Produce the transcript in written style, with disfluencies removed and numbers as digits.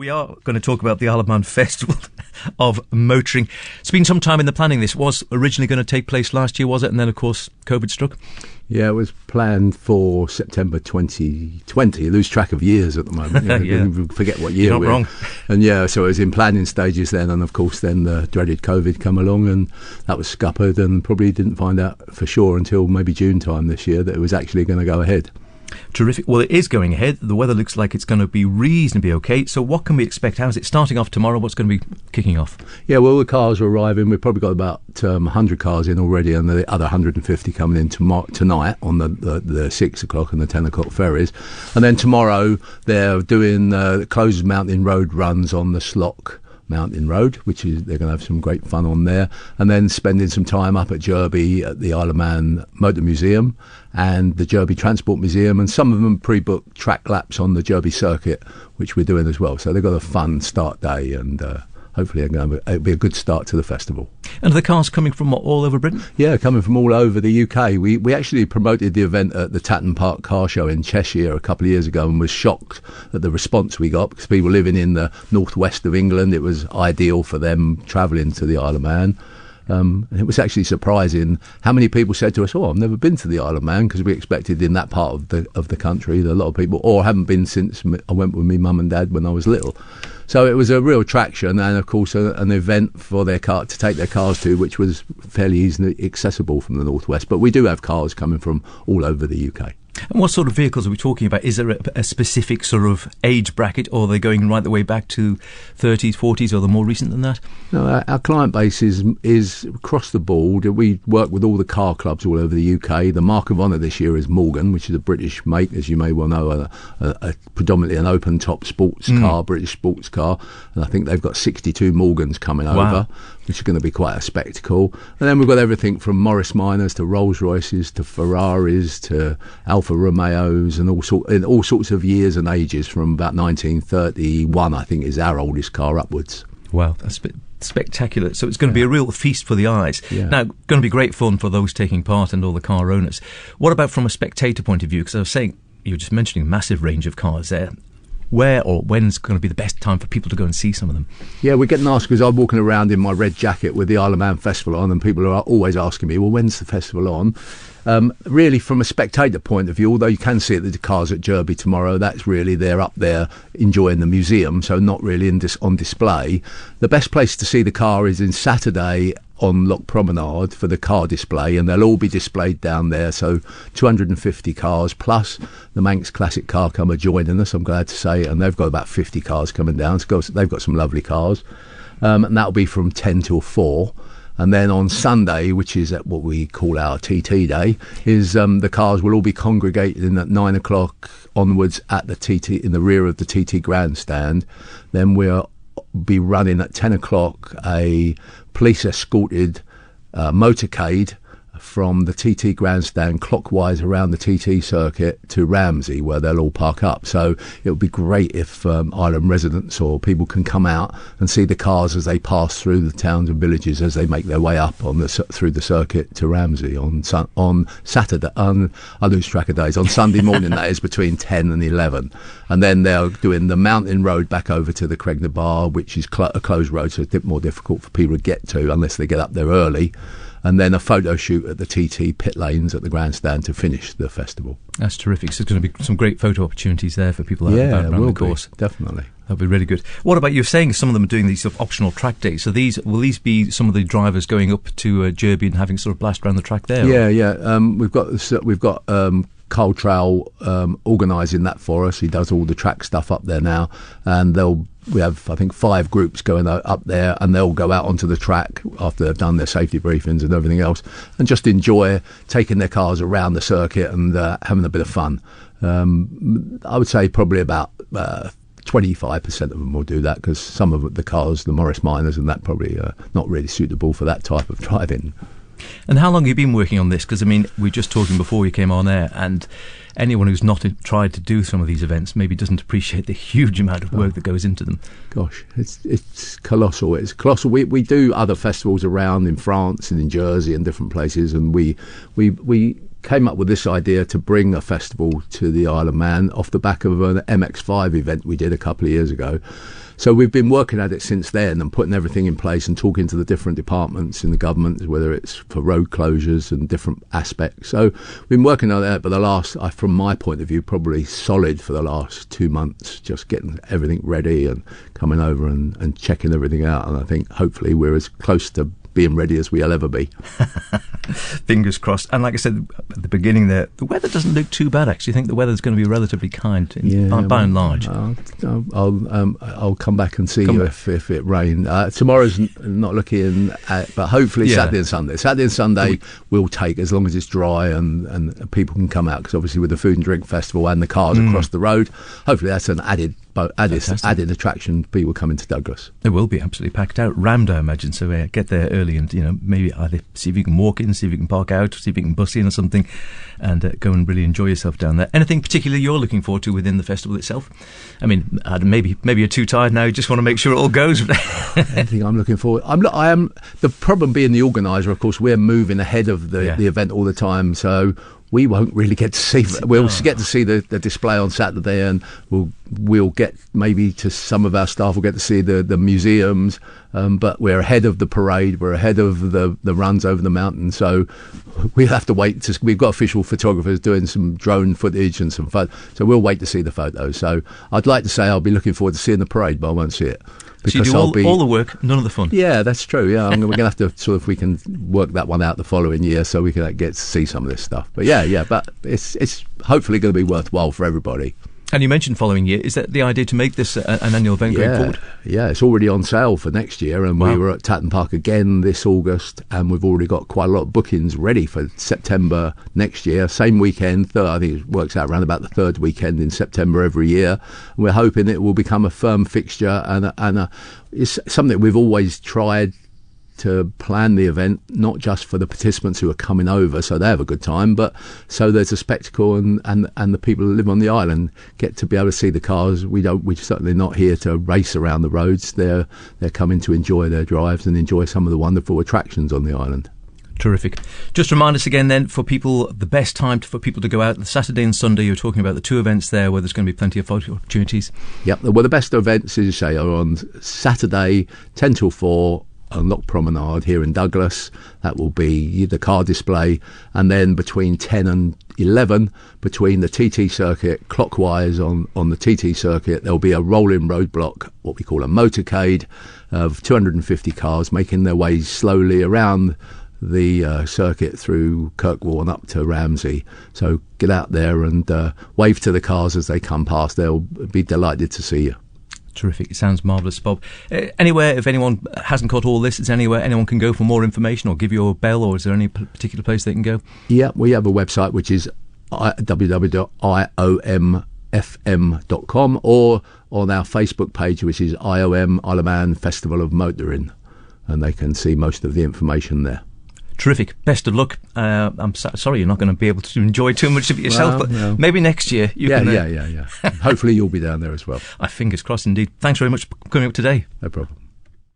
We are going to talk about the Isle of Man Festival of Motoring. It's been some time in the planning. This was originally going to take place last year, was it? And then, of course, COVID struck. Yeah, it was planned for September 2020. You lose track of years at the moment. You forget what year You're not wrong. And yeah, so it was in planning stages then. And of course, then the dreaded COVID come along and that was scuppered, and probably didn't find out for sure until maybe June time this year that it was actually going to go ahead. Terrific. Well, it is going ahead. The weather looks like it's going to be reasonably okay. So what can we expect? How is it starting off tomorrow? What's going to be kicking off? Yeah, well, the cars are arriving. We've probably got about 100 cars in already, and the other 150 coming in tonight on the 6 o'clock and the 10 o'clock ferries. And then tomorrow they're doing closed mountain road runs on the Slock Mountain Road, which is they're going to have some great fun on there, and then spending some time up at Derby at the Isle of Man Motor Museum and the Derby Transport Museum, and some of them pre-booked track laps on the Derby circuit, which we're doing as well. So they've got a fun start day, and hopefully it'll be a good start to the festival. And are the cars coming from all over Britain? Yeah, coming from all over the UK. We actually promoted the event at the Tatton Park Car Show in Cheshire a couple of years ago and was shocked at the response we got, because people living in the northwest of England, it was ideal for them travelling to the Isle of Man. It was actually surprising how many people said to us, "Oh, I've never been to the Isle of Man," because we expected in that part of the country that a lot of people, or haven't been since I went with my mum and dad when I was little. So it was a real attraction, and of course an event for their car to take their cars to, which was fairly easily accessible from the northwest. But we do have cars coming from all over the UK. And what sort of vehicles are we talking about? Is there a specific sort of age bracket, or are they going right the way back to 30s, 40s, or the more recent than that? No, our client base is across the board. We work with all the car clubs all over the UK. The Mark of Honour this year is Morgan, which is a British make, as you may well know, a predominantly an open-top sports car, British sports car. And I think they've got 62 Morgans coming over, which is going to be quite a spectacle. And then we've got everything from Morris Minors to Rolls Royces to Ferraris to Alfa Romeos, and all sorts of years and ages, from about 1931, I think, is our oldest car upwards. Wow, that's a bit spectacular. So it's going to be a real feast for the eyes. Yeah. Now, going to be great fun for those taking part and all the car owners. What about from a spectator point of view? Because I was saying, you were just mentioning a massive range of cars there. Where or when's going to be the best time for people to go and see some of them? Yeah, we're getting asked, because I'm walking around in my red jacket with the Isle of Man Festival on, and people are always asking me, well, when's the festival on? Really, from a spectator point of view, although you can see the cars at Derby tomorrow, that's really, they're up there enjoying the museum, so not really on display. The best place to see the car is in Saturday on Loch Promenade for the car display, and they'll all be displayed down there. So 250 cars plus the Manx Classic Car Come are joining us, I'm glad to say, and they've got about 50 cars coming down. So they've got some lovely cars, and that'll be from 10 till 4. And then on Sunday, which is at what we call our TT day, is the cars will all be congregating at 9 o'clock onwards at the TT, in the rear of the TT grandstand. Then we'll be running at 10 o'clock a police escorted motorcade from the TT grandstand clockwise around the TT circuit to Ramsey, where they'll all park up. So it would be great if island residents or people can come out and see the cars as they pass through the towns and villages as they make their way up through the circuit to Ramsey on Saturday. I lose track of days. On Sunday morning, that is between 10 and 11. And then they're doing the mountain road back over to the Cregner Bar, which is a closed road, so it's a bit more difficult for people to get to unless they get up there early. And then a photo shoot at the TT pit lanes at the grandstand to finish the festival. That's terrific. So there's going to be some great photo opportunities there for people out around the course. Definitely. That'll be really good. What about, you were saying some of them are doing these sort of optional track days. So will these be some of the drivers going up to Derby and having sort of blast around the track there? Yeah. We've got Carl Trowell organising that for us. He does all the track stuff up there now, and we have, I think, 5 groups going up there, and they'll go out onto the track after they've done their safety briefings and everything else, and just enjoy taking their cars around the circuit and having a bit of fun. I would say probably about 25% of them will do that, because some of the cars, the Morris Minors and that, probably are not really suitable for that type of driving. And how long have you been working on this? Because, I mean, we were just talking before we came on air, and anyone who's not tried to do some of these events maybe doesn't appreciate the huge amount of work that goes into them. Gosh, it's colossal. It's colossal. We do other festivals around in France and in Jersey and different places, and we came up with this idea to bring a festival to the Isle of Man off the back of an MX5 event we did a couple of years ago. So we've been working at it since then and putting everything in place and talking to the different departments in the government, whether it's for road closures and different aspects. So we've been working on that, but the last, from my point of view, probably solid for the last 2 months, just getting everything ready and coming over and checking everything out. And I think hopefully we're as close to being ready as we'll ever be. Fingers crossed. And like I said at the beginning there, the weather doesn't look too bad, actually. I think the weather's going to be relatively kind by and large. I'll come back and see you if it rains. Tomorrow's not looking at, but hopefully Saturday and Sunday. Saturday and Sunday we'll take, as long as it's dry and people can come out, because obviously with the Food and Drink Festival and the cars across the road, hopefully that's an added attraction. People coming to Douglas. It will be absolutely packed out, rammed, I imagine. So get there early and maybe either see if you can walk in, see if you can park out, see if you can bus in or something, and go and really enjoy yourself down there. Anything particular you're looking forward to within the festival itself? I mean, maybe you're too tired now. You just want to make sure it all goes. Anything I'm looking forward. I am. The problem being the organizer, of course, we're moving ahead of the event all the time, so we won't really get to see. We'll get to see the display on Saturday, and we'll get, maybe to some of our staff will get to see the museums. But we're ahead of the parade. We're ahead of the runs over the mountain. So we'll have to wait. We've got official photographers doing some drone footage and some fun. So we'll wait to see the photos. So I'd like to say I'll be looking forward to seeing the parade, but I won't see it. So you do all the work, none of the fun. Yeah, that's true. Yeah, we're going to have to sort of, we can work that one out the following year so we can get to see some of this stuff. But but it's hopefully going to be worthwhile for everybody. And you mentioned following year. Is that the idea, to make this an annual event going forward? Yeah, it's already on sale for next year, and we were at Tatton Park again this August, and we've already got quite a lot of bookings ready for September next year. Same weekend, I think it works out around about the third weekend in September every year. And we're hoping it will become a firm fixture, and it's something we've always tried to plan the event, not just for the participants who are coming over so they have a good time, but so there's a spectacle and the people who live on the island get to be able to see the cars. We're certainly not here to race around the roads. They're coming to enjoy their drives and enjoy some of the wonderful attractions on the island. Terrific. Just remind us again then, for people, the best time for people to go out. The Saturday and Sunday, you're talking about the two events there where there's going to be plenty of photo opportunities. Yep. Well, the best events, as you say, are on Saturday 10 till 4 on Loch Promenade here in Douglas. That will be the car display, and then between 10 and 11 between the TT circuit, clockwise on the TT circuit, there'll be a rolling roadblock, what we call a motorcade, of 250 cars making their way slowly around the circuit through Kirkwall and up to Ramsey. So get out there and wave to the cars as they come past. They'll be delighted to see you. Terrific. It sounds marvellous, Bob. Anywhere, if anyone hasn't caught all this, is anywhere anyone can go for more information or give you a bell, or is there any particular place they can go? Yeah, we have a website which is www.iomfm.com, or on our Facebook page, which is IOM, Isle of Man Festival of Motoring, and they can see most of the information there. Terrific. Best of luck. I'm sorry you're not going to be able to enjoy too much of it yourself, but maybe next year you can. Yeah. Hopefully you'll be down there as well. Fingers crossed indeed. Thanks very much for coming up today. No problem.